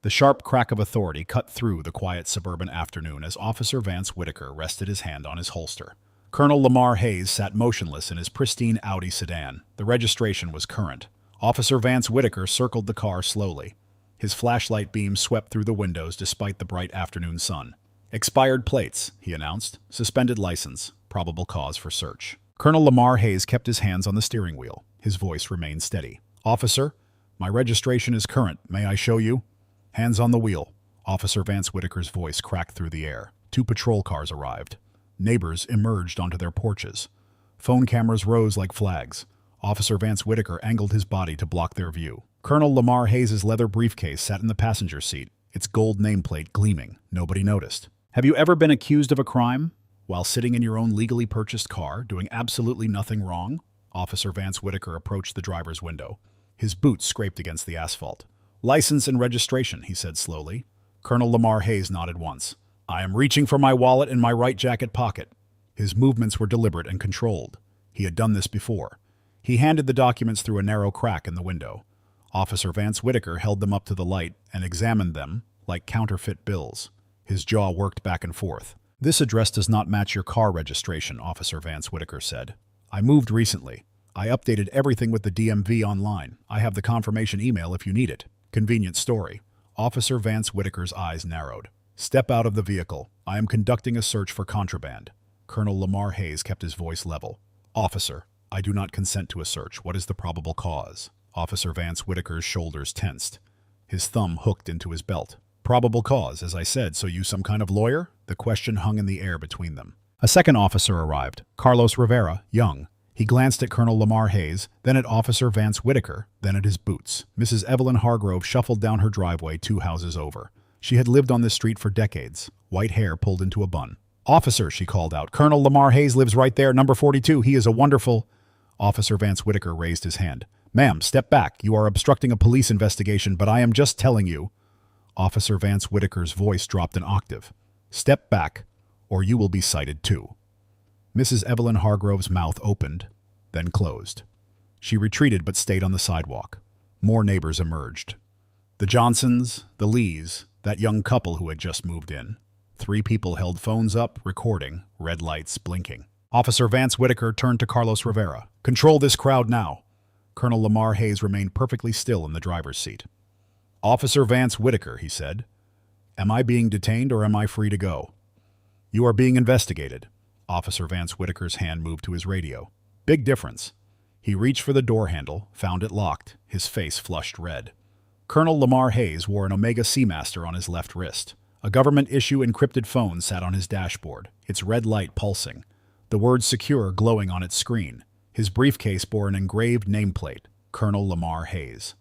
The sharp crack of authority cut through the quiet suburban afternoon as Officer Vance Whitaker rested his hand on his holster. Colonel Lamar Hayes sat motionless in his pristine Audi sedan. The registration was current. Officer Vance Whitaker circled the car slowly. His flashlight beam swept through the windows despite the bright afternoon sun. "Expired plates," he announced. "Suspended license. Probable cause for search." Colonel Lamar Hayes kept his hands on the steering wheel. His voice remained steady. "Officer, my registration is current. May I show you?" "Hands on the wheel." Officer Vance Whitaker's voice cracked through the air. 2 patrol cars arrived. Neighbors emerged onto their porches. Phone cameras rose like flags. Officer Vance Whitaker angled his body to block their view. Colonel Lamar Hayes' leather briefcase sat in the passenger seat, its gold nameplate gleaming. Nobody noticed. "Have you ever been accused of a crime while sitting in your own legally purchased car, doing absolutely nothing wrong?" Officer Vance Whitaker approached the driver's window. His boots scraped against the asphalt. "License and registration," he said slowly. Colonel Lamar Hayes nodded once. "I am reaching for my wallet in my right jacket pocket." His movements were deliberate and controlled. He had done this before. He handed the documents through a narrow crack in the window. Officer Vance Whitaker held them up to the light and examined them like counterfeit bills. His jaw worked back and forth. "This address does not match your car registration," Officer Vance Whitaker said. "I moved recently. I updated everything with the DMV online. I have the confirmation email if you need it." Convenient story. Officer Vance Whitaker's eyes narrowed. "Step out of the vehicle. I am conducting a search for contraband." Colonel Lamar Hayes kept his voice level. "Officer, I do not consent to a search. What is the probable cause?" Officer Vance Whitaker's shoulders tensed. His thumb hooked into his belt. "Probable cause, as I said, so you some kind of lawyer?" The question hung in the air between them. A second officer arrived, Carlos Rivera, young. He glanced at Colonel Lamar Hayes, then at Officer Vance Whitaker, then at his boots. Mrs. Evelyn Hargrove shuffled down her driveway 2 houses over. She had lived on this street for decades, white hair pulled into a bun. "Officer," she called out, "Colonel Lamar Hayes lives right there, number 42. He is a wonderful—" Officer Vance Whitaker raised his hand. "Ma'am, step back. You are obstructing a police investigation, but I am just telling you." Officer Vance Whitaker's voice dropped an octave. "Step back, or you will be cited too." Mrs. Evelyn Hargrove's mouth opened, then closed. She retreated but stayed on the sidewalk. More neighbors emerged. The Johnsons, the Lees, that young couple who had just moved in. 3 people held phones up, recording, red lights blinking. Officer Vance Whitaker turned to Carlos Rivera. "Control this crowd now." Colonel Lamar Hayes remained perfectly still in the driver's seat. "Officer Vance Whitaker," he said, "am I being detained or am I free to go?" "You are being investigated." Officer Vance Whitaker's hand moved to his radio. Big difference. He reached for the door handle, found it locked, his face flushed red. Colonel Lamar Hayes wore an Omega Seamaster on his left wrist. A government-issue encrypted phone sat on his dashboard, its red light pulsing. The word "secure" glowing on its screen. His briefcase bore an engraved nameplate, Colonel Lamar Hayes.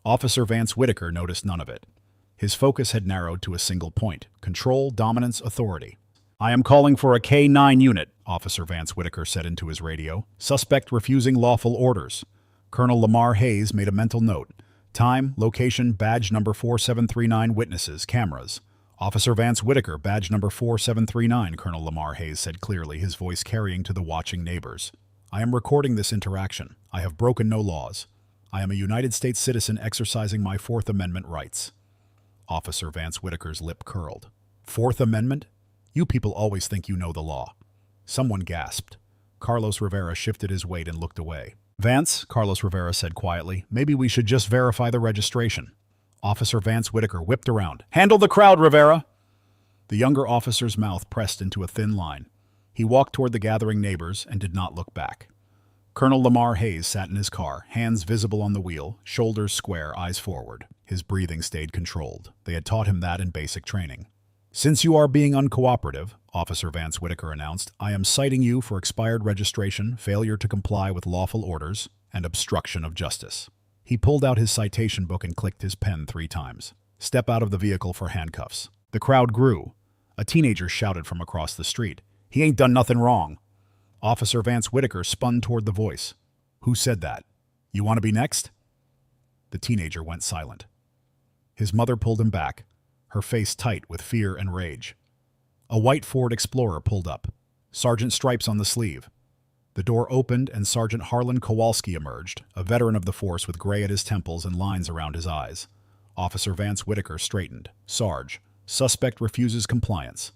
Officer Vance Whitaker noticed none of it. His focus had narrowed to a single point: control, dominance, authority. "I am calling for a K-9 unit," Officer Vance Whitaker said into his radio. "Suspect refusing lawful orders." Colonel Lamar Hayes made a mental note. Time, location, badge number 4739, witnesses, cameras. "Officer Vance Whitaker, badge number 4739, Colonel Lamar Hayes said clearly, his voice carrying to the watching neighbors. "I am recording this interaction. I have broken no laws. I am a United States citizen exercising my Fourth Amendment rights." Officer Vance Whitaker's lip curled. "Fourth Amendment? You people always think you know the law." Someone gasped. Carlos Rivera shifted his weight and looked away. "Vance," Carlos Rivera said quietly, "maybe we should just verify the registration." Officer Vance Whitaker whipped around. "Handle the crowd, Rivera!" The younger officer's mouth pressed into a thin line. He walked toward the gathering neighbors and did not look back. Colonel Lamar Hayes sat in his car, hands visible on the wheel, shoulders square, eyes forward. His breathing stayed controlled. They had taught him that in basic training. "Since you are being uncooperative," Officer Vance Whitaker announced, "I am citing you for expired registration, failure to comply with lawful orders, and obstruction of justice." He pulled out his citation book and clicked his pen 3 times. "Step out of the vehicle for handcuffs." The crowd grew. A teenager shouted from across the street, "He ain't done nothing wrong." Officer Vance Whitaker spun toward the voice. "Who said that? You want to be next?" The teenager went silent. His mother pulled him back, her face tight with fear and rage. A white Ford Explorer pulled up, sergeant stripes on the sleeve. The door opened and Sergeant Harlan Kowalski emerged, a veteran of the force with gray at his temples and lines around his eyes. Officer Vance Whitaker straightened. Sarge, suspect refuses compliance.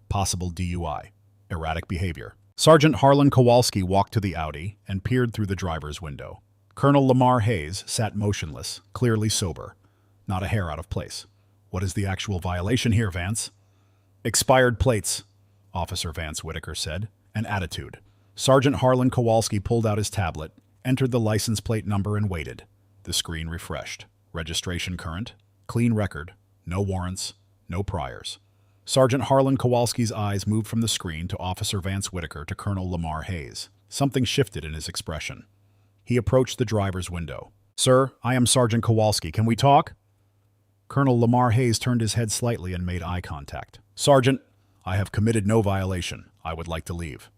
Possible DUI. Erratic behavior. Sergeant Harlan Kowalski walked to the Audi and peered through the driver's window. Colonel Lamar Hayes sat motionless, clearly sober. Not a hair out of place. What is the actual violation here, Vance? Expired plates, Officer Vance Whitaker said. An attitude. Sergeant Harlan Kowalski pulled out his tablet, entered the license plate number and waited. The screen refreshed. Registration current. Clean record. No warrants. No priors. Sergeant Harlan Kowalski's eyes moved from the screen to Officer Vance Whitaker to Colonel Lamar Hayes. Something shifted in his expression. He approached the driver's window. Sir, I am Sergeant Kowalski. Can we talk? Colonel Lamar Hayes turned his head slightly and made eye contact. Sergeant, I have committed no violation. I would like to leave.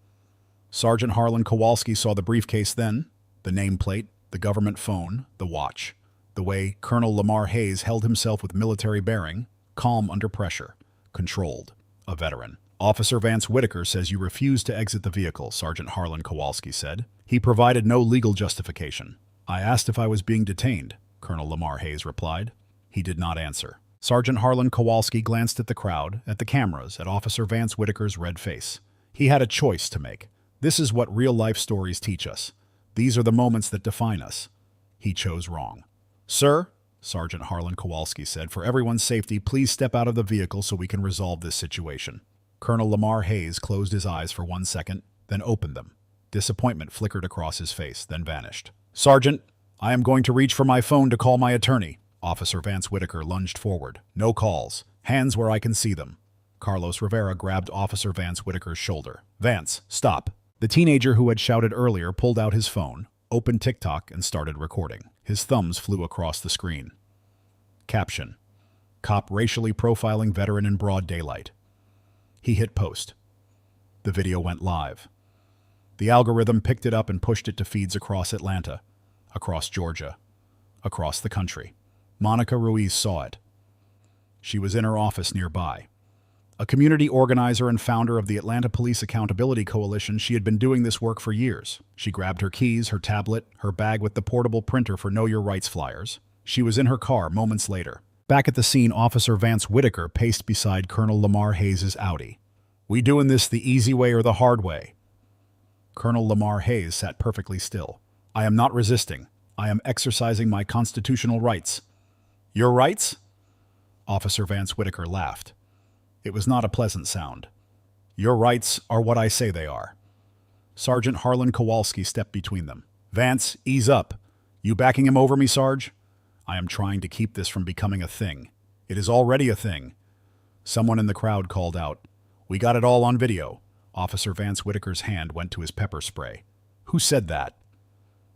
Sergeant Harlan Kowalski saw the briefcase then, the nameplate, the government phone, the watch. The way Colonel Lamar Hayes held himself with military bearing, calm under pressure, controlled, a veteran. Officer Vance Whitaker says you refused to exit the vehicle, Sergeant Harlan Kowalski said. He provided no legal justification. I asked if I was being detained, Colonel Lamar Hayes replied. He did not answer. Sergeant Harlan Kowalski glanced at the crowd, at the cameras, at Officer Vance Whitaker's red face. He had a choice to make. This is what real-life stories teach us. These are the moments that define us. He chose wrong. Sir, Sergeant Harlan Kowalski said, for everyone's safety, please step out of the vehicle so we can resolve this situation. Colonel Lamar Hayes closed his eyes for 1 second, then opened them. Disappointment flickered across his face, then vanished. Sergeant, I am going to reach for my phone to call my attorney. Officer Vance Whitaker lunged forward. No calls. Hands where I can see them. Carlos Rivera grabbed Officer Vance Whitaker's shoulder. Vance, stop. The teenager who had shouted earlier pulled out his phone, opened TikTok, and started recording. His thumbs flew across the screen. Caption: Cop racially profiling veteran in broad daylight. He hit post. The video went live. The algorithm picked it up and pushed it to feeds across Atlanta, across Georgia, across the country. Monica Ruiz saw it. She was in her office nearby. A community organizer and founder of the Atlanta Police Accountability Coalition, she had been doing this work for years. She grabbed her keys, her tablet, her bag with the portable printer for Know Your Rights flyers. She was in her car moments later. Back at the scene, Officer Vance Whitaker paced beside Colonel Lamar Hayes' Audi. We doing this the easy way or the hard way? Colonel Lamar Hayes sat perfectly still. I am not resisting. I am exercising my constitutional rights. Your rights? Officer Vance Whitaker laughed. It was not a pleasant sound. Your rights are what I say they are. Sergeant Harlan Kowalski stepped between them. Vance, ease up. You backing him over me, Sarge? I am trying to keep this from becoming a thing. It is already a thing. Someone in the crowd called out. We got it all on video. Officer Vance Whitaker's hand went to his pepper spray. Who said that?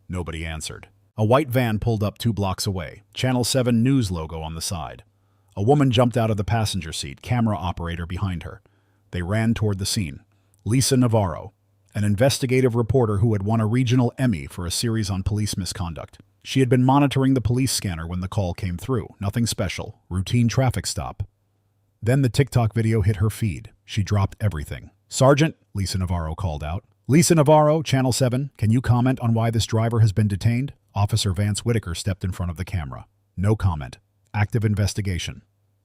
Nobody answered. A white van pulled up 2 blocks away. Channel 7 News logo on the side. A woman jumped out of the passenger seat, camera operator behind her. They ran toward the scene. Lisa Navarro, an investigative reporter who had won a regional Emmy for a series on police misconduct. She had been monitoring the police scanner when the call came through. Nothing special. Routine traffic stop. Then the TikTok video hit her feed. She dropped everything. Sergeant, Lisa Navarro called out. Lisa Navarro, Channel 7, can you comment on why this driver has been detained? Officer Vance Whitaker stepped in front of the camera. No comment. Active investigation.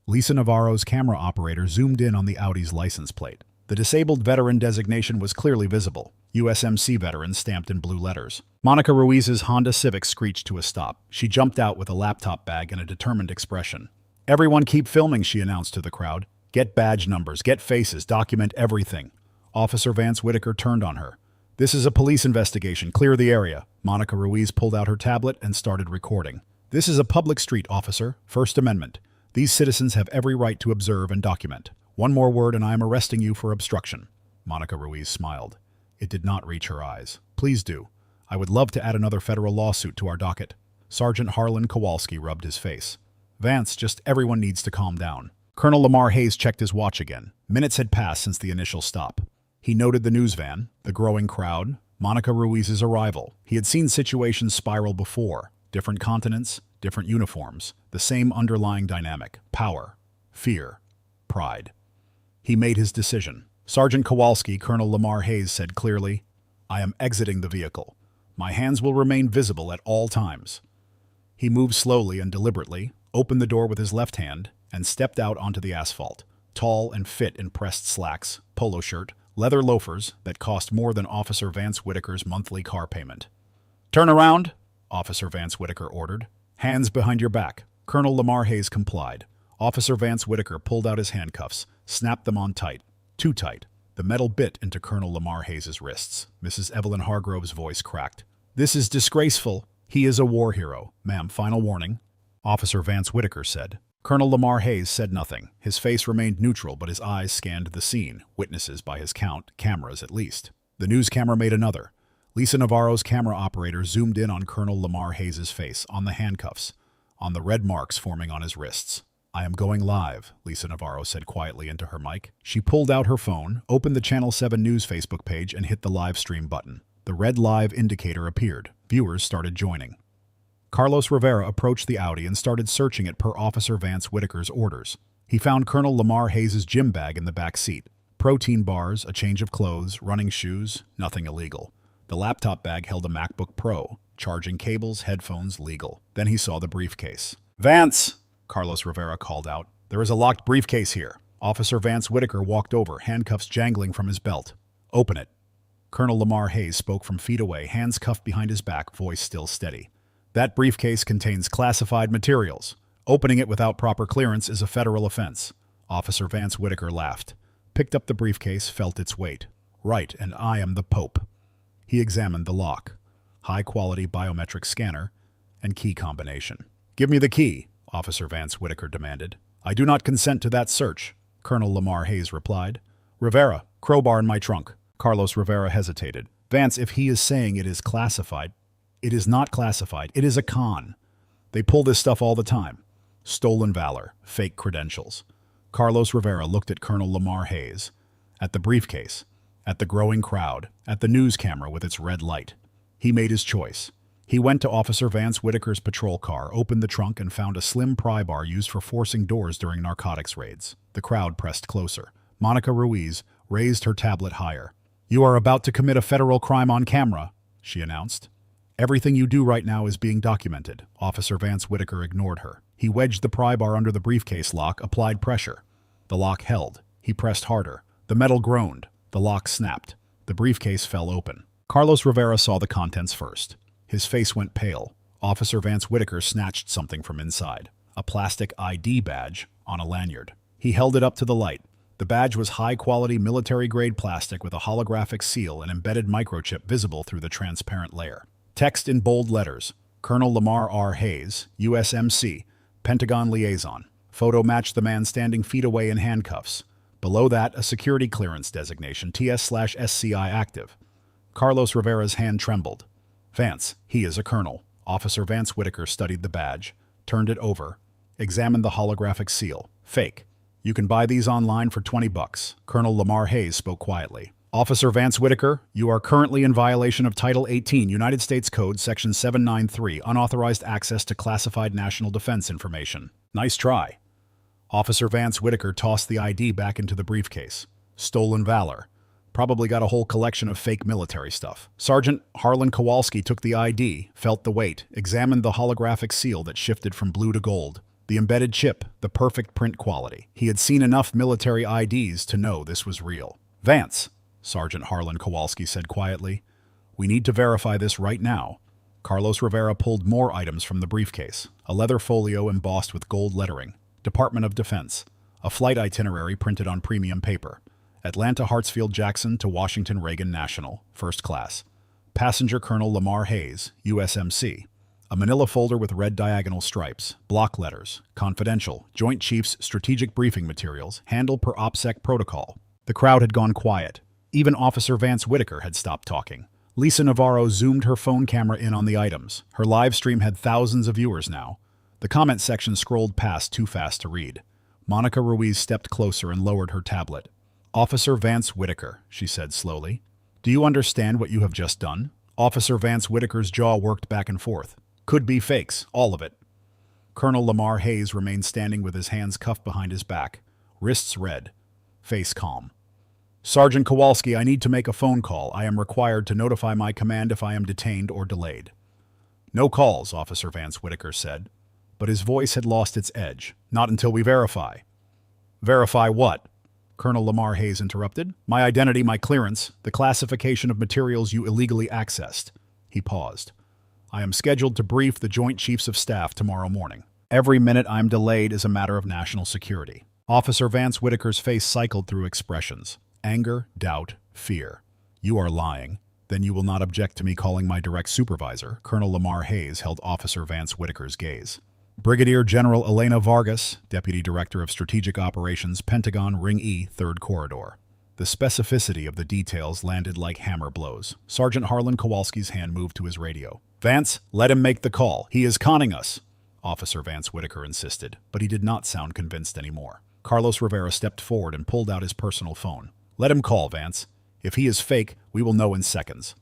Lisa Navarro's camera operator zoomed in on the Audi's license plate. The disabled veteran designation was clearly visible. USMC veteran stamped in blue letters. Monica Ruiz's Honda Civic screeched to a stop. She jumped out with a laptop bag and a determined expression. Everyone keep filming, she announced to the crowd. Get badge numbers, get faces, document everything. Officer Vance Whitaker turned on her. This is a police investigation. Clear the area. Monica Ruiz pulled out her tablet and started recording. This is a public street, officer. First Amendment. These citizens have every right to observe and document. One more word and I am arresting you for obstruction. Monica Ruiz smiled. It did not reach her eyes. Please do. I would love to add another federal lawsuit to our docket. Sergeant Harlan Kowalski rubbed his face. Vance, just everyone needs to calm down. Colonel Lamar Hayes checked his watch again. Minutes had passed since the initial stop. He noted the news van, the growing crowd, Monica Ruiz's arrival. He had seen situations spiral before. Different continents, different uniforms, the same underlying dynamic. Power, fear, pride. He made his decision. Sergeant Kowalski, Colonel Lamar Hayes said clearly, I am exiting the vehicle. My hands will remain visible at all times. He moved slowly and deliberately, opened the door with his left hand, and stepped out onto the asphalt, tall and fit in pressed slacks, polo shirt, leather loafers that cost more than Officer Vance Whitaker's monthly car payment. "Turn around," Officer Vance Whitaker ordered. "Hands behind your back." Colonel Lamar Hayes complied. Officer Vance Whitaker pulled out his handcuffs, snapped them on tight. Too tight. The metal bit into Colonel Lamar Hayes' wrists. Mrs. Evelyn Hargrove's voice cracked. "This is disgraceful. He is a war hero. Ma'am, final warning," Officer Vance Whitaker said. Colonel Lamar Hayes said nothing. His face remained neutral, but his eyes scanned the scene. Witnesses, by his count, cameras at least. The news camera made another. Lisa Navarro's camera operator zoomed in on Colonel Lamar Hayes' face, on the handcuffs, on the red marks forming on his wrists. "I am going live," Lisa Navarro said quietly into her mic. She pulled out her phone, opened the Channel 7 News Facebook page, and hit the live stream button. The red live indicator appeared. Viewers started joining. Carlos Rivera approached the Audi and started searching it per Officer Vance Whitaker's orders. He found Colonel Lamar Hayes' gym bag in the back seat. Protein bars, a change of clothes, running shoes, nothing illegal. The laptop bag held a MacBook Pro. Charging cables, headphones, legal. Then he saw the briefcase. "Vance!" Carlos Rivera called out. "There is a locked briefcase here." Officer Vance Whitaker walked over, handcuffs jangling from his belt. "Open it." Colonel Lamar Hayes spoke from feet away, hands cuffed behind his back, voice still steady. "That briefcase contains classified materials. Opening it without proper clearance is a federal offense." Officer Vance Whitaker laughed, picked up the briefcase, felt its weight. "Right, and I am the Pope." He examined the lock. High-quality biometric scanner and key combination. "Give me the key," Officer Vance Whitaker demanded. "I do not consent to that search," Colonel Lamar Hayes replied. "Rivera, crowbar in my trunk." Carlos Rivera hesitated. "Vance, if he is saying it is classified..." "It is not classified. It is a con. They pull this stuff all the time. Stolen valor, fake credentials." Carlos Rivera looked at Colonel Lamar Hayes, at the briefcase, at the growing crowd, at the news camera with its red light. He made his choice. He went to Officer Vance Whitaker's patrol car, opened the trunk, and found a slim pry bar used for forcing doors during narcotics raids. The crowd pressed closer. Monica Ruiz raised her tablet higher. "You are about to commit a federal crime on camera," she announced. "Everything you do right now is being documented." Officer Vance Whitaker ignored her. He wedged the pry bar under the briefcase lock, applied pressure. The lock held. He pressed harder. The metal groaned. The lock snapped. The briefcase fell open. Carlos Rivera saw the contents first. His face went pale. Officer Vance Whitaker snatched something from inside. A plastic ID badge on a lanyard. He held it up to the light. The badge was high-quality military-grade plastic with a holographic seal and embedded microchip visible through the transparent layer. Text in bold letters: Colonel Lamar R. Hayes, USMC, Pentagon Liaison. Photo matched the man standing feet away in handcuffs. Below that, a security clearance designation, TS/SCI active. Carlos Rivera's hand trembled. "Vance, he is a colonel." Officer Vance Whitaker studied the badge, turned it over, examined the holographic seal. "Fake. You can buy these online for $20. Colonel Lamar Hayes spoke quietly. "Officer Vance Whitaker, you are currently in violation of Title 18, United States Code, Section 793, unauthorized access to classified national defense information." "Nice try." Officer Vance Whitaker tossed the ID back into the briefcase. "Stolen valor. Probably got a whole collection of fake military stuff." Sergeant Harlan Kowalski took the ID, felt the weight, examined the holographic seal that shifted from blue to gold. The embedded chip, the perfect print quality. He had seen enough military IDs to know this was real. "Vance," Sergeant Harlan Kowalski said quietly, "we need to verify this right now." Carlos Rivera pulled more items from the briefcase. A leather folio embossed with gold lettering. Department of Defense. A flight itinerary printed on premium paper. Atlanta Hartsfield Jackson to Washington Reagan National, first class. Passenger Colonel Lamar Hayes, USMC. A manila folder with red diagonal stripes, block letters, confidential, Joint Chiefs strategic briefing materials, handle per OPSEC protocol. The crowd had gone quiet. Even Officer Vance Whitaker had stopped talking. Lisa Navarro zoomed her phone camera in on the items. Her live stream had thousands of viewers now. The comment section scrolled past too fast to read. Monica Ruiz stepped closer and lowered her tablet. "Officer Vance Whitaker," she said slowly. "Do you understand what you have just done?" Officer Vance Whitaker's jaw worked back and forth. "Could be fakes, all of it." Colonel Lamar Hayes remained standing with his hands cuffed behind his back, wrists red, face calm. "Sergeant Kowalski, I need to make a phone call. I am required to notify my command if I am detained or delayed." "No calls," Officer Vance Whitaker said. but his voice had lost its edge. Not until we verify. Verify what? Colonel Lamar Hayes interrupted. My identity, my clearance, the classification of materials you illegally accessed. He paused. I am scheduled to brief the Joint Chiefs of Staff tomorrow morning. Every minute I'm delayed is a matter of national security. Officer Vance Whitaker's face cycled through expressions. Anger, doubt, fear. You are lying. Then you will not object to me calling my direct supervisor. Colonel Lamar Hayes held Officer Vance Whitaker's gaze. Brigadier General Elena Vargas, Deputy Director of Strategic Operations, Pentagon, Ring E, 3rd Corridor. The specificity of the details landed like hammer blows. Sergeant Harlan Kowalski's hand moved to his radio. Vance, let him make the call. He is conning us, Officer Vance Whitaker insisted, but he did not sound convinced anymore. Carlos Rivera stepped forward and pulled out his personal phone. Let him call, Vance. If he is fake, we will know in seconds.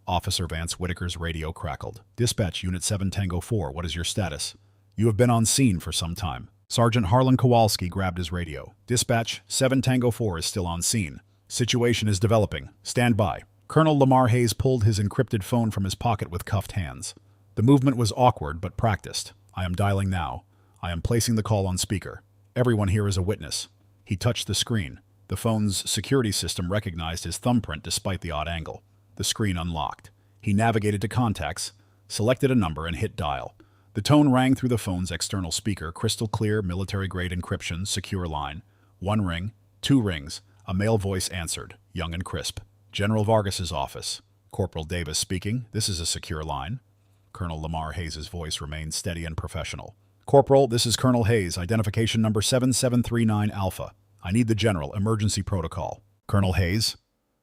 Officer Vance Whitaker's radio crackled. Dispatch Unit 7 Tango 4, what is your status? You have been on scene for some time. Sergeant Harlan Kowalski grabbed his radio. Dispatch, 7 Tango 4 is still on scene. Situation is developing. Stand by. Colonel Lamar Hayes pulled his encrypted phone from his pocket with cuffed hands. The movement was awkward but practiced. I am dialing now. I am placing the call on speaker. Everyone here is a witness. He touched the screen. The phone's security system recognized his thumbprint despite the odd angle. The screen unlocked. He navigated to contacts, selected a number, and hit dial. The tone rang through the phone's external speaker, crystal clear, military-grade encryption, secure line. 1 ring, 2 rings. A male voice answered, young and crisp. General Vargas's office. Corporal Davis speaking. This is a secure line. Colonel Lamar Hayes' voice remained steady and professional. Corporal, this is Colonel Hayes, identification number 7739 Alpha. I need the general, emergency protocol. Colonel Hayes?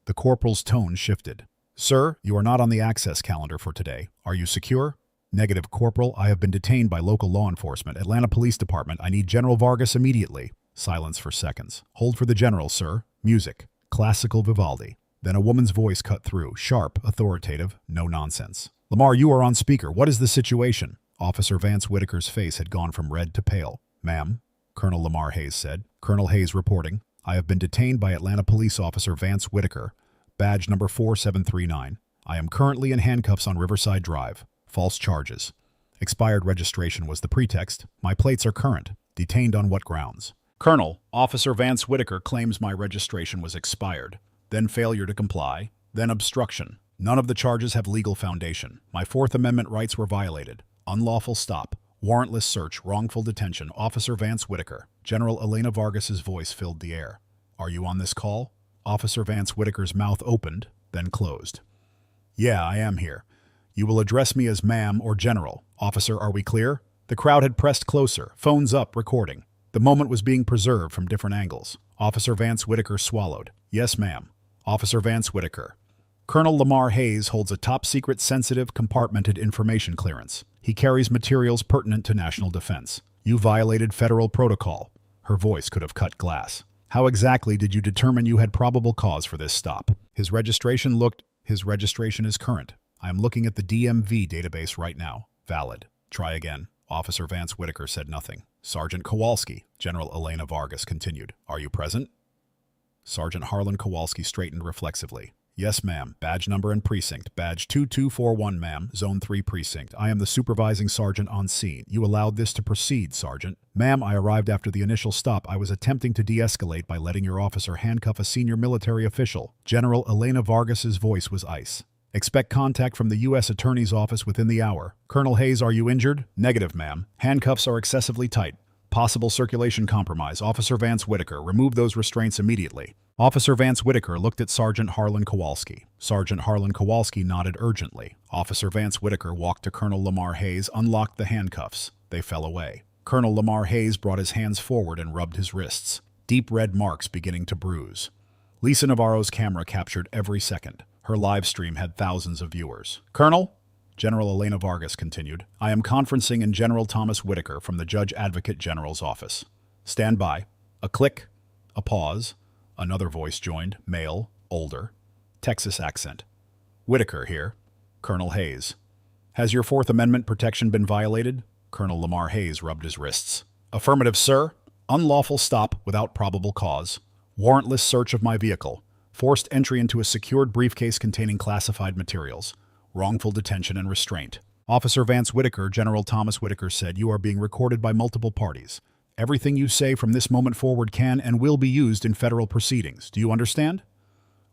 The corporal's tone shifted. Sir, you are not on the access calendar for today. Are you secure? Negative, Corporal. I have been detained by local law enforcement. Atlanta Police Department. I need General Vargas immediately. Silence for seconds. Hold for the general, sir. Music. Classical Vivaldi. Then a woman's voice cut through. Sharp, authoritative, no nonsense. Lamar, you are on speaker. What is the situation? Officer Vance Whitaker's face had gone from red to pale. Ma'am, Colonel Lamar Hayes said. Colonel Hayes reporting. I have been detained by Atlanta Police Officer Vance Whitaker. Badge number 4739. I am currently in handcuffs on Riverside Drive. False charges. Expired registration was the pretext. My plates are current. Detained on what grounds? Colonel, Officer Vance Whitaker claims my registration was expired. Then failure to comply. Then obstruction. None of the charges have legal foundation. My Fourth Amendment rights were violated. Unlawful stop. Warrantless search. Wrongful detention. Officer Vance Whitaker. General Elena Vargas's voice filled the air. Are you on this call? Officer Vance Whitaker's mouth opened, then closed. Yeah, I am here. You will address me as ma'am or general. Officer, are we clear? The crowd had pressed closer, phones up, recording. The moment was being preserved from different angles. Officer Vance Whitaker swallowed. Yes, ma'am. Officer Vance Whitaker. Colonel Lamar Hayes holds a top-secret, sensitive, compartmented information clearance. He carries materials pertinent to national defense. You violated federal protocol. Her voice could have cut glass. How exactly did you determine you had probable cause for this stop? His registration is current. I am looking at the DMV database right now. Valid. Try again. Officer Vance Whitaker said nothing. Sergeant Kowalski, General Elena Vargas continued. Are you present? Sergeant Harlan Kowalski straightened reflexively. Yes, ma'am. Badge number and precinct. Badge 2241, ma'am. Zone 3 precinct. I am the supervising sergeant on scene. You allowed this to proceed, Sergeant. Ma'am, I arrived after the initial stop. I was attempting to de-escalate by letting your officer handcuff a senior military official. General Elena Vargas's voice was ice. Expect contact from the U.S. Attorney's Office within the hour. Colonel Hayes, are you injured? Negative, ma'am. Handcuffs are excessively tight. Possible circulation compromise. Officer Vance Whitaker, remove those restraints immediately. Officer Vance Whitaker looked at Sergeant Harlan Kowalski. Sergeant Harlan Kowalski nodded urgently. Officer Vance Whitaker walked to Colonel Lamar Hayes, unlocked the handcuffs. They fell away. Colonel Lamar Hayes brought his hands forward and rubbed his wrists. Deep red marks beginning to bruise. Lisa Navarro's camera captured every second. Her live stream had thousands of viewers. Colonel? General Elena Vargas continued. I am conferencing in General Thomas Whitaker from the Judge Advocate General's office. Stand by. A click. A pause. Another voice joined. Male. Older. Texas accent. Whitaker here. Colonel Hayes. Has your Fourth Amendment protection been violated? Colonel Lamar Hayes rubbed his wrists. Affirmative, sir. Unlawful stop without probable cause. Warrantless search of my vehicle. Forced entry into a secured briefcase containing classified materials. Wrongful detention and restraint. Officer Vance Whitaker, General Thomas Whitaker said, "You are being recorded by multiple parties. Everything you say from this moment forward can and will be used in federal proceedings. Do you understand?"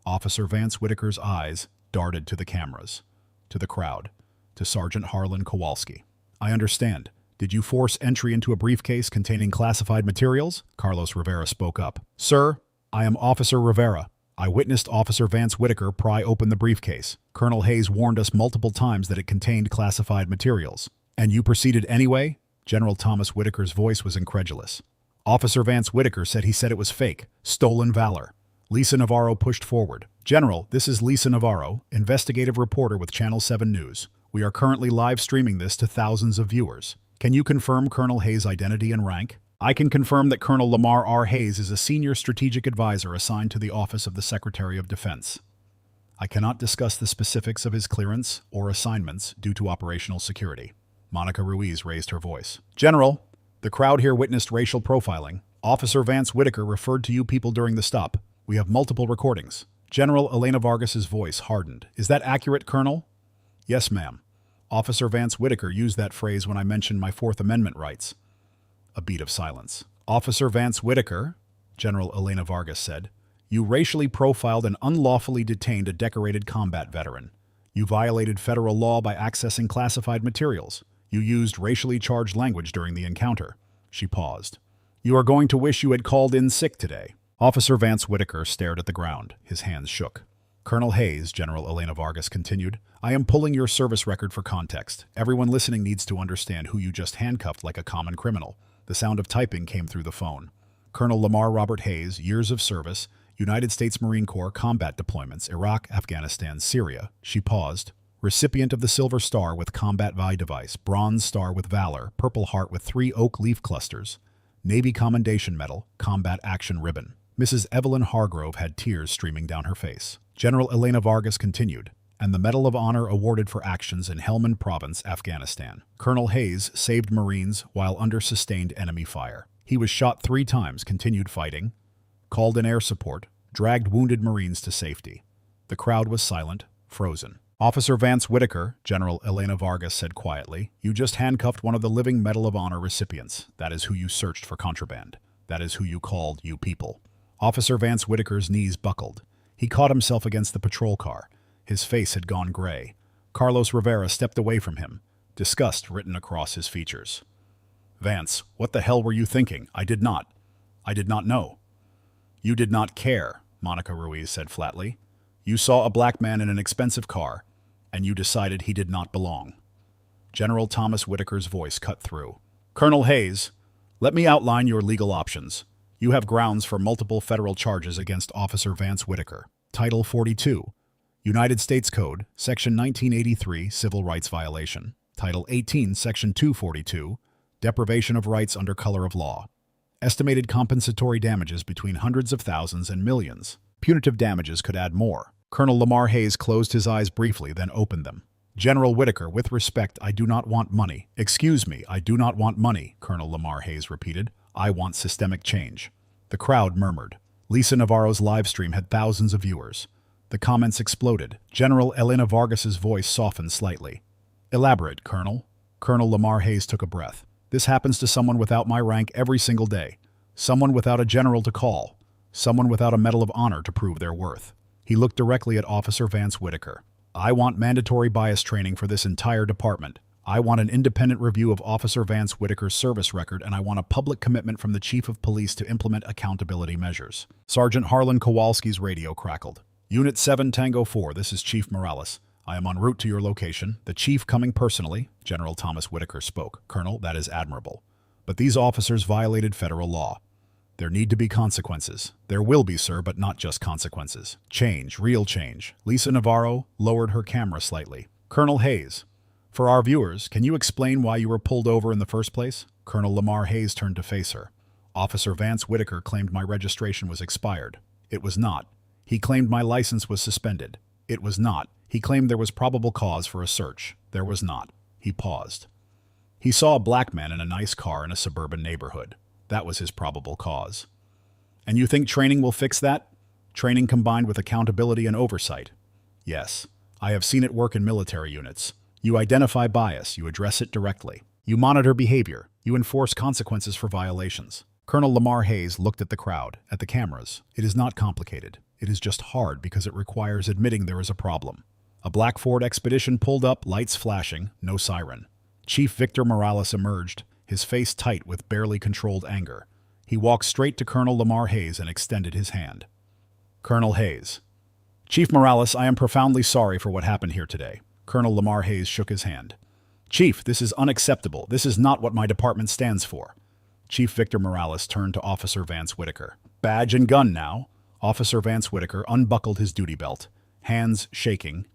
Officer Vance Whitaker's eyes darted to the cameras, to the crowd, to Sergeant Harlan Kowalski. "I understand. Did you force entry into a briefcase containing classified materials?" Carlos Rivera spoke up. "Sir, I am Officer Rivera. I witnessed Officer Vance Whitaker pry open the briefcase. Colonel Hayes warned us multiple times that it contained classified materials. And you proceeded anyway?" General Thomas Whitaker's voice was incredulous. Officer Vance Whitaker said he said it was fake, stolen valor. Lisa Navarro pushed forward. "General, this is Lisa Navarro, investigative reporter with Channel 7 News. We are currently live streaming this to thousands of viewers. Can you confirm Colonel Hayes' identity and rank?" "I can confirm that Colonel Lamar R. Hayes is a senior strategic advisor assigned to the Office of the Secretary of Defense. I cannot discuss the specifics of his clearance or assignments due to operational security." Monica Ruiz raised her voice. "General, the crowd here witnessed racial profiling. Officer Vance Whitaker referred to you people during the stop. We have multiple recordings." General Elena Vargas's voice hardened. "Is that accurate, Colonel?" "Yes, ma'am. Officer Vance Whitaker used that phrase when I mentioned my Fourth Amendment rights." A beat of silence. "Officer Vance Whitaker," General Elena Vargas said, "you racially profiled and unlawfully detained a decorated combat veteran. You violated federal law by accessing classified materials. You used racially charged language during the encounter." She paused. "You are going to wish you had called in sick today." Officer Vance Whitaker stared at the ground. His hands shook. "Colonel Hayes," General Elena Vargas continued, "I am pulling your service record for context. Everyone listening needs to understand who you just handcuffed like a common criminal." The sound of typing came through the phone. "Colonel Lamar Robert Hayes, years of service, United States Marine Corps combat deployments, Iraq, Afghanistan, Syria." She paused. "Recipient of the Silver Star with Combat Vi device, Bronze Star with Valor, Purple Heart with 3 oak leaf clusters, Navy Commendation Medal, Combat Action Ribbon." Mrs. Evelyn Hargrove had tears streaming down her face. General Elena Vargas continued, "And the Medal of Honor awarded for actions in Helmand Province, Afghanistan. Colonel Hayes saved Marines while under sustained enemy fire. He was shot 3 times, continued fighting, called in air support, dragged wounded Marines to safety." The crowd was silent, frozen. "Officer Vance Whitaker," General Elena Vargas said quietly, "you just handcuffed one of the living Medal of Honor recipients. That is who you searched for contraband. That is who you called you people." Officer Vance Whitaker's knees buckled. He caught himself against the patrol car. His face had gone gray. Carlos Rivera stepped away from him, disgust written across his features. "Vance, what the hell were you thinking? I did not know." "You did not care," Monica Ruiz said flatly. "You saw a black man in an expensive car, and you decided he did not belong." General Thomas Whitaker's voice cut through. "Colonel Hayes, let me outline your legal options. You have grounds for multiple federal charges against Officer Vance Whitaker. Title 42, United States Code, Section 1983, Civil Rights Violation. Title 18, Section 242, Deprivation of Rights under Color of Law. Estimated compensatory damages between hundreds of thousands and millions. Punitive damages could add more." Colonel Lamar Hayes closed his eyes briefly, then opened them. "General Whitaker, with respect, I do not want money." "Excuse me, I do not want money," Colonel Lamar Hayes repeated. "I want systemic change." The crowd murmured. Lisa Navarro's live stream had thousands of viewers. The comments exploded. General Elena Vargas's voice softened slightly. "Elaborate, Colonel." Colonel Lamar Hayes took a breath. "This happens to someone without my rank every single day. Someone without a general to call. Someone without a Medal of Honor to prove their worth." He looked directly at Officer Vance Whitaker. "I want mandatory bias training for this entire department. I want an independent review of Officer Vance Whitaker's service record, and I want a public commitment from the Chief of Police to implement accountability measures." Sergeant Harlan Kowalski's radio crackled. "Unit 7 Tango 4, this is Chief Morales. I am en route to your location. The Chief coming personally." General Thomas Whitaker spoke. "Colonel, that is admirable. But these officers violated federal law. There need to be consequences. There will be, sir, but not just consequences. Change, real change." Lisa Navarro lowered her camera slightly. "Colonel Hayes, for our viewers, can you explain why you were pulled over in the first place?" Colonel Lamar Hayes turned to face her. "Officer Vance Whitaker claimed my registration was expired. It was not. He claimed my license was suspended. It was not. He claimed there was probable cause for a search. There was not." He paused. "He saw a black man in a nice car in a suburban neighborhood. That was his probable cause." "And you think training will fix that? Training combined with accountability and oversight?" "Yes. I have seen it work in military units. You identify bias, you address it directly. You monitor behavior, you enforce consequences for violations. Colonel Lamar Hayes looked at the crowd, at the cameras. It is not complicated. It is just hard because it requires admitting there is a problem. A black Ford Expedition pulled up, lights flashing, no siren. Chief Victor Morales emerged, his face tight with barely controlled anger. He walked straight to Colonel Lamar Hayes and extended his hand. Colonel Hayes. Chief Morales, I am profoundly sorry for what happened here today. Colonel Lamar Hayes shook his hand. Chief, this is unacceptable. This is not what my department stands for. Chief Victor Morales turned to Officer Vance Whitaker. Badge and gun now. Officer Vance Whitaker unbuckled his duty belt, hands shaking,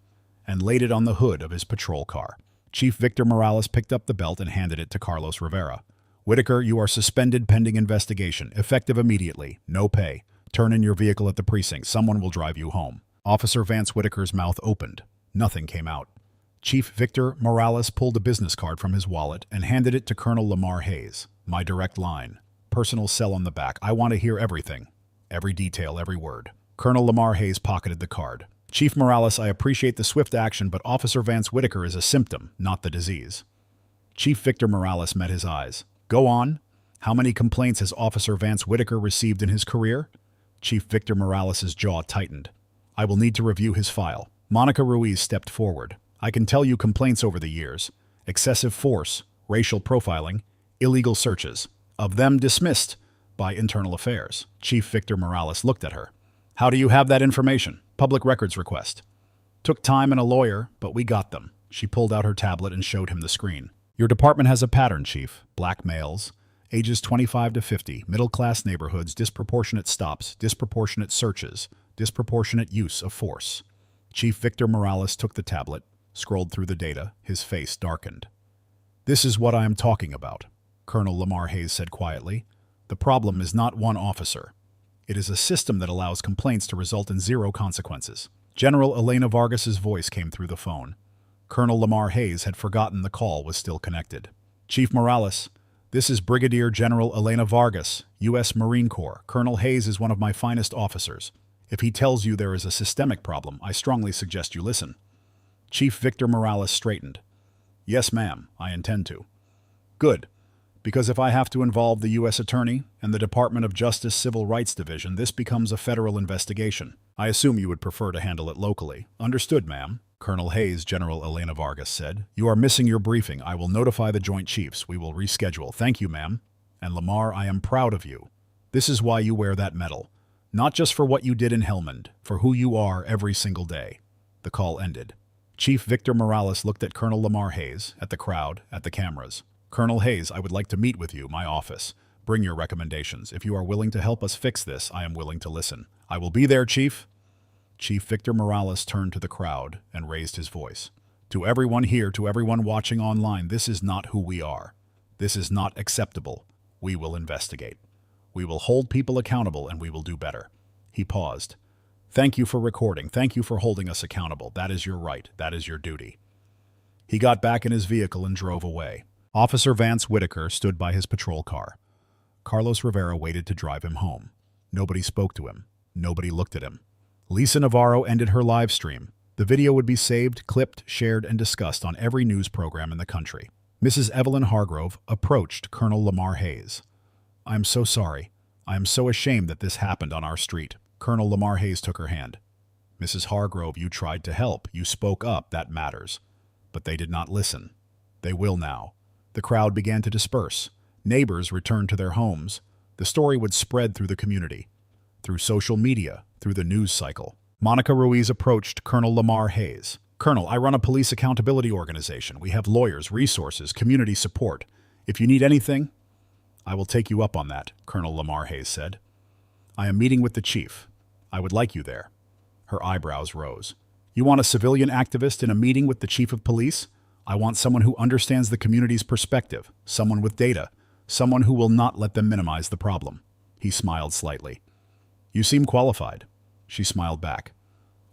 and laid it on the hood of his patrol car. Chief Victor Morales picked up the belt and handed it to Carlos Rivera. Whitaker, you are suspended pending investigation, effective immediately, no pay. Turn in your vehicle at the precinct. Someone will drive you home. Officer Vance Whitaker's mouth opened. Nothing came out. Chief Victor Morales pulled a business card from his wallet and handed it to Colonel Lamar Hayes. My direct line. Personal cell on the back. I want to hear everything. Every detail, every word. Colonel Lamar Hayes pocketed the card. Chief Morales, I appreciate the swift action, but Officer Vance Whitaker is a symptom, not the disease. Chief Victor Morales met his eyes. Go on. How many complaints has Officer Vance Whitaker received in his career? Chief Victor Morales' jaw tightened. I will need to review his file. Monica Ruiz stepped forward. I can tell you complaints over the years. Excessive force, racial profiling, illegal searches. Of them dismissed by Internal Affairs. Chief Victor Morales looked at her. How do you have that information? Public records request. Took time and a lawyer, but we got them. She pulled out her tablet and showed him the screen. Your department has a pattern, Chief. Black males, ages 25 to 50, middle-class neighborhoods, disproportionate stops, disproportionate searches, disproportionate use of force. Chief Victor Morales took the tablet, scrolled through the data, his face darkened. This is what I am talking about, Colonel Lamar Hayes said quietly. The problem is not one officer. It is a system that allows complaints to result in zero consequences. General Elena Vargas's voice came through the phone. Colonel Lamar Hayes had forgotten the call was still connected. Chief Morales, this is Brigadier General Elena Vargas, U.S. Marine Corps. Colonel Hayes is one of my finest officers. If he tells you there is a systemic problem, I strongly suggest you listen. Chief Victor Morales straightened. Yes, ma'am, I intend to. Good. Because if I have to involve the U.S. Attorney and the Department of Justice Civil Rights Division, this becomes a federal investigation. I assume you would prefer to handle it locally. Understood, ma'am. Colonel Hayes, General Elena Vargas said. You are missing your briefing. I will notify the Joint Chiefs. We will reschedule. Thank you, ma'am. And Lamar, I am proud of you. This is why you wear that medal. Not just for what you did in Helmand, for who you are every single day. The call ended. Chief Victor Morales looked at Colonel Lamar Hayes, at the crowd, at the cameras. Colonel Hayes, I would like to meet with you, my office. Bring your recommendations. If you are willing to help us fix this, I am willing to listen. I will be there, Chief. Chief Victor Morales turned to the crowd and raised his voice. To everyone here, to everyone watching online, this is not who we are. This is not acceptable. We will investigate. We will hold people accountable and we will do better. He paused. Thank you for recording. Thank you for holding us accountable. That is your right. That is your duty. He got back in his vehicle and drove away. Officer Vance Whitaker stood by his patrol car. Carlos Rivera waited to drive him home. Nobody spoke to him. Nobody looked at him. Lisa Navarro ended her live stream. The video would be saved, clipped, shared, and discussed on every news program in the country. Mrs. Evelyn Hargrove approached Colonel Lamar Hayes. I am so sorry. I am so ashamed that this happened on our street. Colonel Lamar Hayes took her hand. Mrs. Hargrove, you tried to help. You spoke up. That matters. But they did not listen. They will now. The crowd began to disperse. Neighbors returned to their homes. The story would spread through the community, through social media, through the news cycle. Monica Ruiz approached Colonel Lamar Hayes. Colonel, I run a police accountability organization. We have lawyers, resources, community support. If you need anything, I will take you up on that, Colonel Lamar Hayes said. I am meeting with the chief. I would like you there. Her eyebrows rose. You want a civilian activist in a meeting with the chief of police? I want someone who understands the community's perspective, someone with data, someone who will not let them minimize the problem. He smiled slightly. You seem qualified. She smiled back.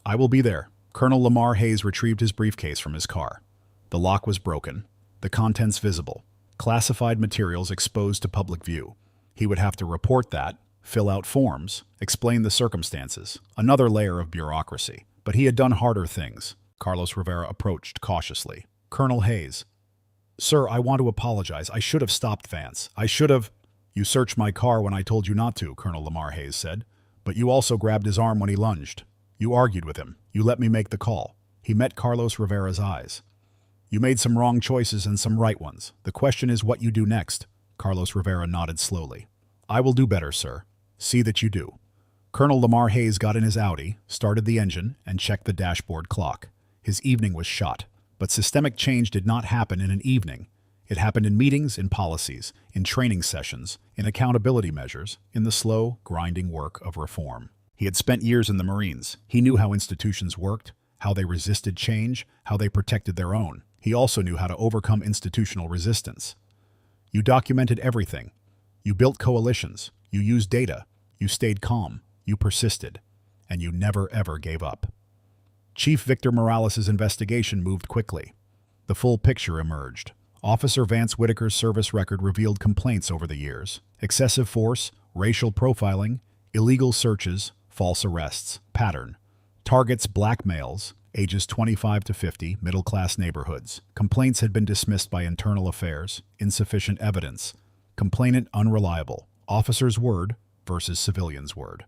I will be there. Colonel Lamar Hayes retrieved his briefcase from his car. The lock was broken, the contents visible, classified materials exposed to public view. He would have to report that, fill out forms, explain the circumstances, another layer of bureaucracy. But he had done harder things. Carlos Rivera approached cautiously. Colonel Hayes. Sir, I want to apologize. I should have stopped Vance. I should have... You searched my car when I told you not to, Colonel Lamar Hayes said. But you also grabbed his arm when he lunged. You argued with him. You let me make the call. He met Carlos Rivera's eyes. You made some wrong choices and some right ones. The question is what you do next. Carlos Rivera nodded slowly. I will do better, sir. See that you do. Colonel Lamar Hayes got in his Audi, started the engine, and checked the dashboard clock. His evening was shot. But systemic change did not happen in an evening. It happened in meetings, in policies, in training sessions, in accountability measures, in the slow, grinding work of reform. He had spent years in the Marines. He knew how institutions worked, how they resisted change, how they protected their own. He also knew how to overcome institutional resistance. You documented everything. You built coalitions. You used data. You stayed calm. You persisted. And you never, ever gave up. Chief Victor Morales' investigation moved quickly. The full picture emerged. Officer Vance Whitaker's service record revealed complaints over the years: excessive force, racial profiling, illegal searches, false arrests. Pattern: targets black males, ages 25 to 50, middle-class neighborhoods. Complaints had been dismissed by internal affairs. Insufficient evidence. Complainant unreliable. Officer's word versus civilian's word.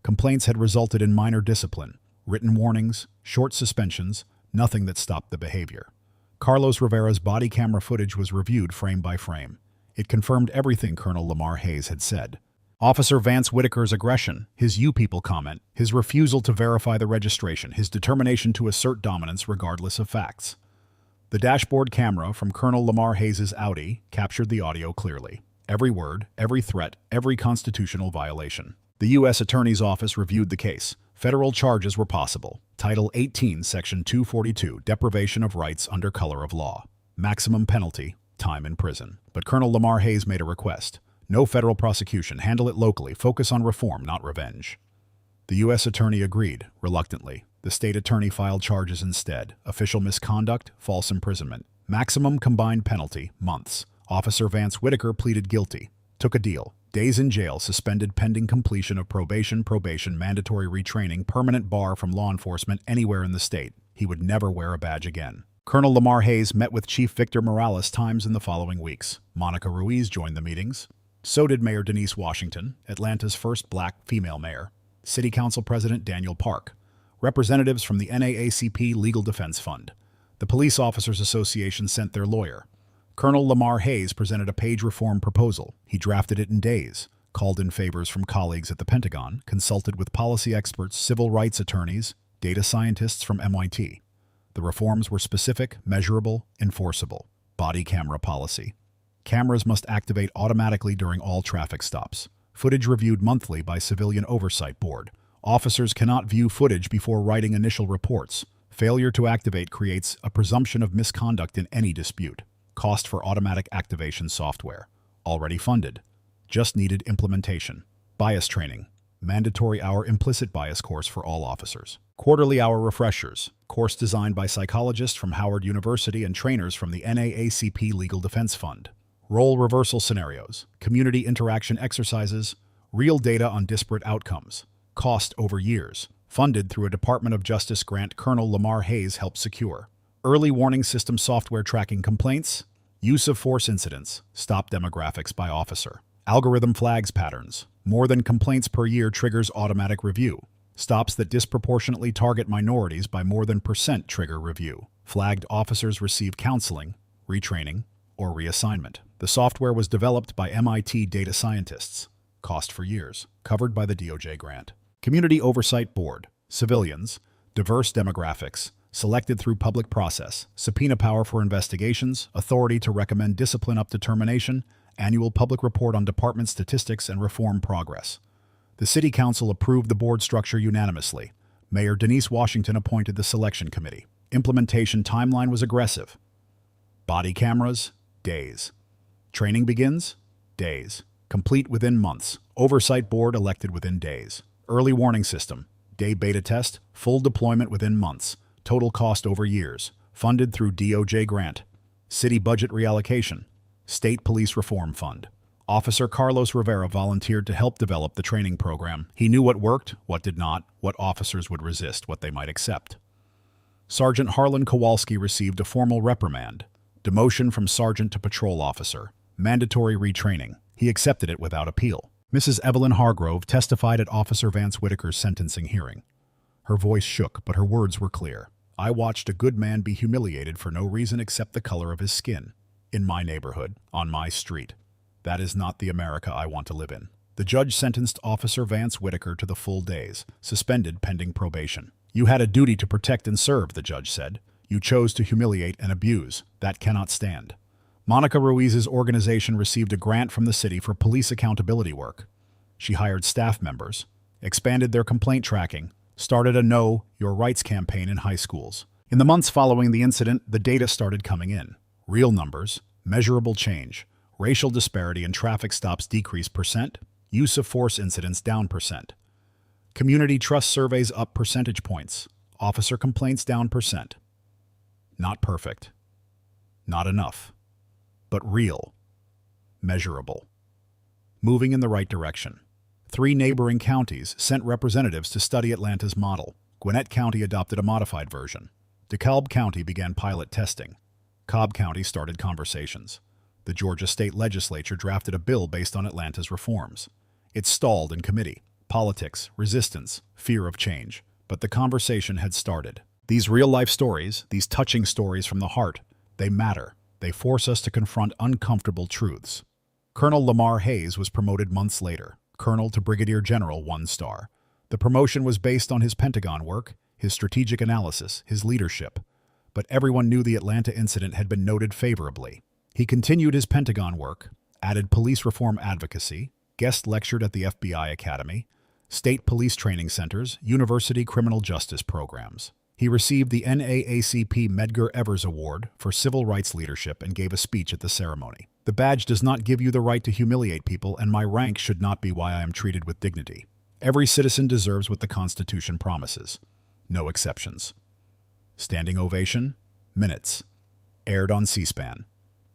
Complaints had resulted in minor discipline. Written warnings, short suspensions, nothing that stopped the behavior. Carlos Rivera's body camera footage was reviewed frame by frame. It confirmed everything Colonel Lamar Hayes had said. Officer Vance Whitaker's aggression, his "you people" comment, his refusal to verify the registration, his determination to assert dominance regardless of facts. The dashboard camera from Colonel Lamar Hayes' Audi captured the audio clearly. Every word, every threat, every constitutional violation. The U.S. Attorney's Office reviewed the case. Federal charges were possible. Title 18, Section 242, deprivation of rights under color of law. Maximum penalty, time in prison. But Colonel Lamar Hayes made a request. No federal prosecution, handle it locally, focus on reform, not revenge. The U.S. Attorney agreed, reluctantly. The state attorney filed charges instead. Official misconduct, false imprisonment. Maximum combined penalty, months. Officer Vance Whitaker pleaded guilty. Took a deal. Days in jail, suspended pending completion of probation, mandatory retraining, permanent bar from law enforcement anywhere in the state. He would never wear a badge again. Colonel Lamar Hayes met with Chief Victor Morales times in the following weeks. Monica Ruiz joined the meetings. So did Mayor Denise Washington, Atlanta's first black female mayor. City Council President Daniel Park. Representatives from the NAACP Legal Defense Fund. The Police Officers Association sent their lawyer. Colonel Lamar Hayes presented a page reform proposal. He drafted it in days, called in favors from colleagues at the Pentagon, consulted with policy experts, civil rights attorneys, data scientists from MIT. The reforms were specific, measurable, enforceable. Body camera policy. Cameras must activate automatically during all traffic stops. Footage reviewed monthly by Civilian Oversight Board. Officers cannot view footage before writing initial reports. Failure to activate creates a presumption of misconduct in any dispute. Cost for automatic activation software. Already funded. Just needed implementation. Bias training. Mandatory hour implicit bias course for all officers. Quarterly hour refreshers. Course designed by psychologists from Howard University and trainers from the NAACP Legal Defense Fund. Role reversal scenarios. Community interaction exercises. Real data on disparate outcomes. Cost over years. Funded through a Department of Justice grant Colonel Lamar Hayes helped secure. Early warning system software tracking complaints. Use of force incidents. Stop demographics by officer. Algorithm flags patterns. More than complaints per year triggers automatic review. Stops that disproportionately target minorities by more than % trigger review. Flagged officers receive counseling, retraining, or reassignment. The software was developed by MIT data scientists. Cost for years. Covered by the DOJ grant. Community Oversight Board. Civilians. Diverse demographics. Selected through public process. Subpoena power for investigations. Authority to recommend discipline up to termination. Annual public report on department statistics and reform progress. The City Council approved the board structure unanimously. Mayor Denise Washington appointed the selection committee. Implementation timeline was aggressive. Body cameras, days. Training begins, days. Complete within months. Oversight board elected within days. Early warning system, day beta test, full deployment within months. Total cost over years. Funded through DOJ grant. City budget reallocation. State Police Reform Fund. Officer Carlos Rivera volunteered to help develop the training program. He knew what worked, what did not, what officers would resist, what they might accept. Sergeant Harlan Kowalski received a formal reprimand, demotion from sergeant to patrol officer, mandatory retraining. He accepted it without appeal. Mrs. Evelyn Hargrove testified at Officer Vance Whitaker's sentencing hearing. Her voice shook, but her words were clear. I watched a good man be humiliated for no reason except the color of his skin. In my neighborhood, on my street. That is not the America I want to live in. The judge sentenced Officer Vance Whitaker to the full days, suspended pending probation. You had a duty to protect and serve, the judge said. You chose to humiliate and abuse. That cannot stand. Monica Ruiz's organization received a grant from the city for police accountability work. She hired staff members, expanded their complaint tracking, started a Know Your Rights campaign in high schools. In the months following the incident, the data started coming in. Real numbers, measurable change, racial disparity in traffic stops decreased %, use of force incidents down %. Community trust surveys up percentage points, officer complaints down %. Not perfect. Not enough. But real. Measurable. Moving in the right direction. 3 neighboring counties sent representatives to study Atlanta's model. Gwinnett County adopted a modified version. DeKalb County began pilot testing. Cobb County started conversations. The Georgia state legislature drafted a bill based on Atlanta's reforms. It stalled in committee. Politics, resistance, fear of change. But the conversation had started. These real-life stories, these touching stories from the heart, they matter. They force us to confront uncomfortable truths. Colonel Lamar Hayes was promoted months later, Colonel to Brigadier General 1 star. The promotion was based on his Pentagon work, his strategic analysis, his leadership. But everyone knew the Atlanta incident had been noted favorably. He continued his Pentagon work, added police reform advocacy, guest lectured at the FBI Academy, state police training centers, university criminal justice programs. He received the NAACP Medgar Evers Award for Civil Rights Leadership and gave a speech at the ceremony. The badge does not give you the right to humiliate people, and my rank should not be why I am treated with dignity. Every citizen deserves what the Constitution promises. No exceptions. Standing ovation, minutes. Aired on C-SPAN.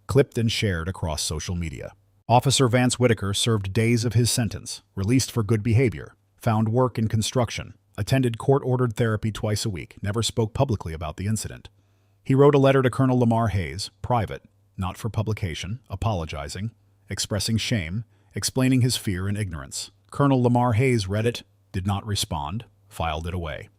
Clipped and shared across social media. Officer Vance Whitaker served days of his sentence, released for good behavior, found work in construction, attended court-ordered therapy twice a week, never spoke publicly about the incident. He wrote a letter to Colonel Lamar Hayes, private, not for publication, apologizing, expressing shame, explaining his fear and ignorance. Colonel Lamar Hayes read it, did not respond, filed it away.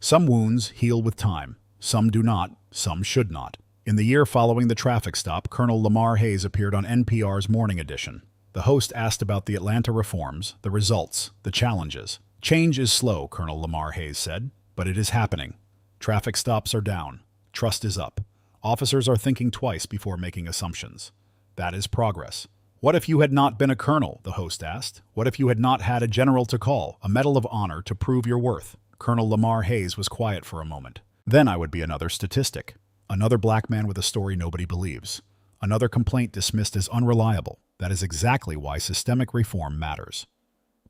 Some wounds heal with time, some do not, some should not. In the year following the traffic stop, Colonel Lamar Hayes appeared on NPR's Morning Edition. The host asked about the Atlanta reforms, the results, the challenges. Change is slow, Colonel Lamar Hayes said, but it is happening. Traffic stops are down. Trust is up. Officers are thinking twice before making assumptions. That is progress. What if you had not been a colonel, the host asked. What if you had not had a general to call, a medal of honor to prove your worth? Colonel Lamar Hayes was quiet for a moment. Then I would be another statistic. Another black man with a story nobody believes. Another complaint dismissed as unreliable. That is exactly why systemic reform matters.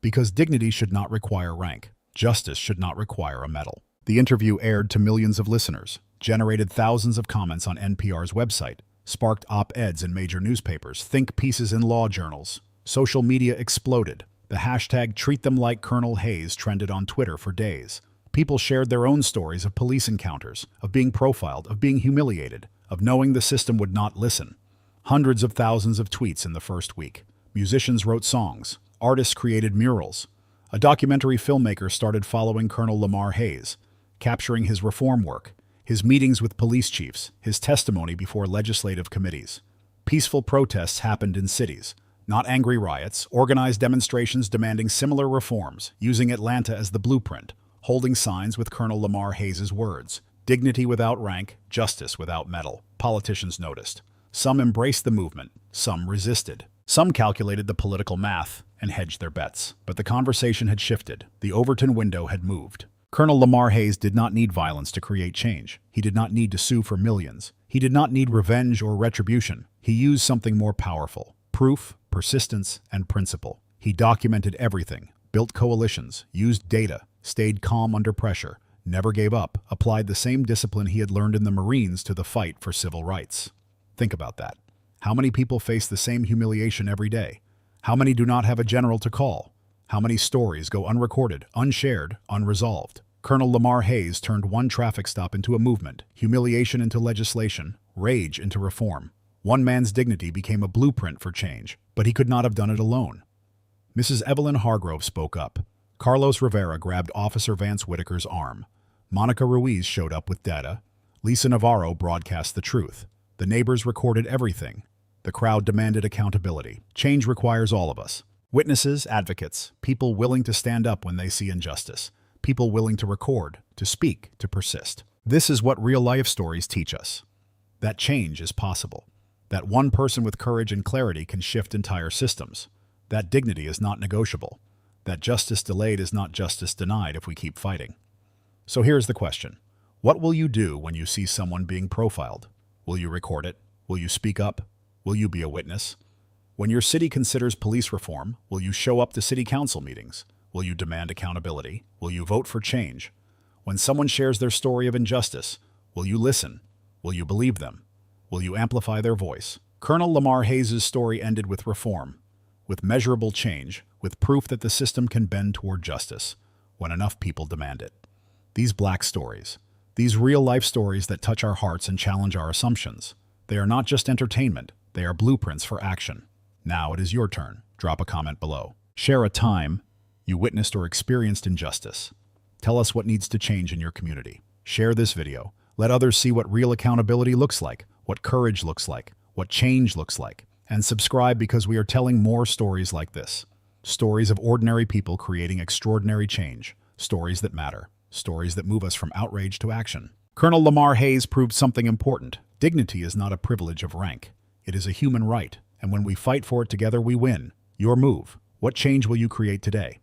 Because dignity should not require rank. Justice should not require a medal. The interview aired to millions of listeners, generated thousands of comments on NPR's website, sparked op-eds in major newspapers, think pieces in law journals. Social media exploded. The hashtag #TreatThemLikeColonel trended on Twitter for days. People shared their own stories of police encounters, of being profiled, of being humiliated, of knowing the system would not listen. Hundreds of thousands of tweets in the first week. Musicians wrote songs. Artists created murals. A documentary filmmaker started following Colonel Lamar Hayes, capturing his reform work, his meetings with police chiefs, his testimony before legislative committees. Peaceful protests happened in cities, not angry riots, organized demonstrations demanding similar reforms, using Atlanta as the blueprint, holding signs with Colonel Lamar Hayes' words, dignity without rank, justice without medal. Politicians noticed. Some embraced the movement, some resisted. Some calculated the political math and hedged their bets. But the conversation had shifted. The Overton window had moved. Colonel Lamar Hayes did not need violence to create change. He did not need to sue for millions. He did not need revenge or retribution. He used something more powerful: proof, persistence, and principle. He documented everything, built coalitions, used data, stayed calm under pressure, never gave up, applied the same discipline he had learned in the Marines to the fight for civil rights. Think about that. How many people face the same humiliation every day? How many do not have a general to call? How many stories go unrecorded, unshared, unresolved? Colonel Lamar Hayes turned one traffic stop into a movement, humiliation into legislation, rage into reform. One man's dignity became a blueprint for change, but he could not have done it alone. Mrs. Evelyn Hargrove spoke up. Carlos Rivera grabbed Officer Vance Whitaker's arm. Monica Ruiz showed up with data. Lisa Navarro broadcast the truth. The neighbors recorded everything. The crowd demanded accountability. Change requires all of us. Witnesses, advocates, people willing to stand up when they see injustice. People willing to record, to speak, to persist. This is what real-life stories teach us. That change is possible. That one person with courage and clarity can shift entire systems. That dignity is not negotiable. That justice delayed is not justice denied if we keep fighting. So here's the question. What will you do when you see someone being profiled? Will you record it? Will you speak up? Will you be a witness? When your city considers police reform, will you show up to city council meetings? Will you demand accountability? Will you vote for change? When someone shares their story of injustice, will you listen? Will you believe them? Will you amplify their voice? Colonel Lamar Hayes' story ended with reform, with measurable change, with proof that the system can bend toward justice when enough people demand it. These black stories, these real-life stories that touch our hearts and challenge our assumptions, they are not just entertainment, they are blueprints for action. Now it is your turn. Drop a comment below. Share a time you witnessed or experienced injustice. Tell us what needs to change in your community. Share this video. Let others see what real accountability looks like, what courage looks like, what change looks like. And subscribe because we are telling more stories like this. Stories of ordinary people creating extraordinary change. Stories that matter. Stories that move us from outrage to action. Colonel Lamar Hayes proved something important. Dignity is not a privilege of rank. It is a human right. And when we fight for it together, we win. Your move. What change will you create today?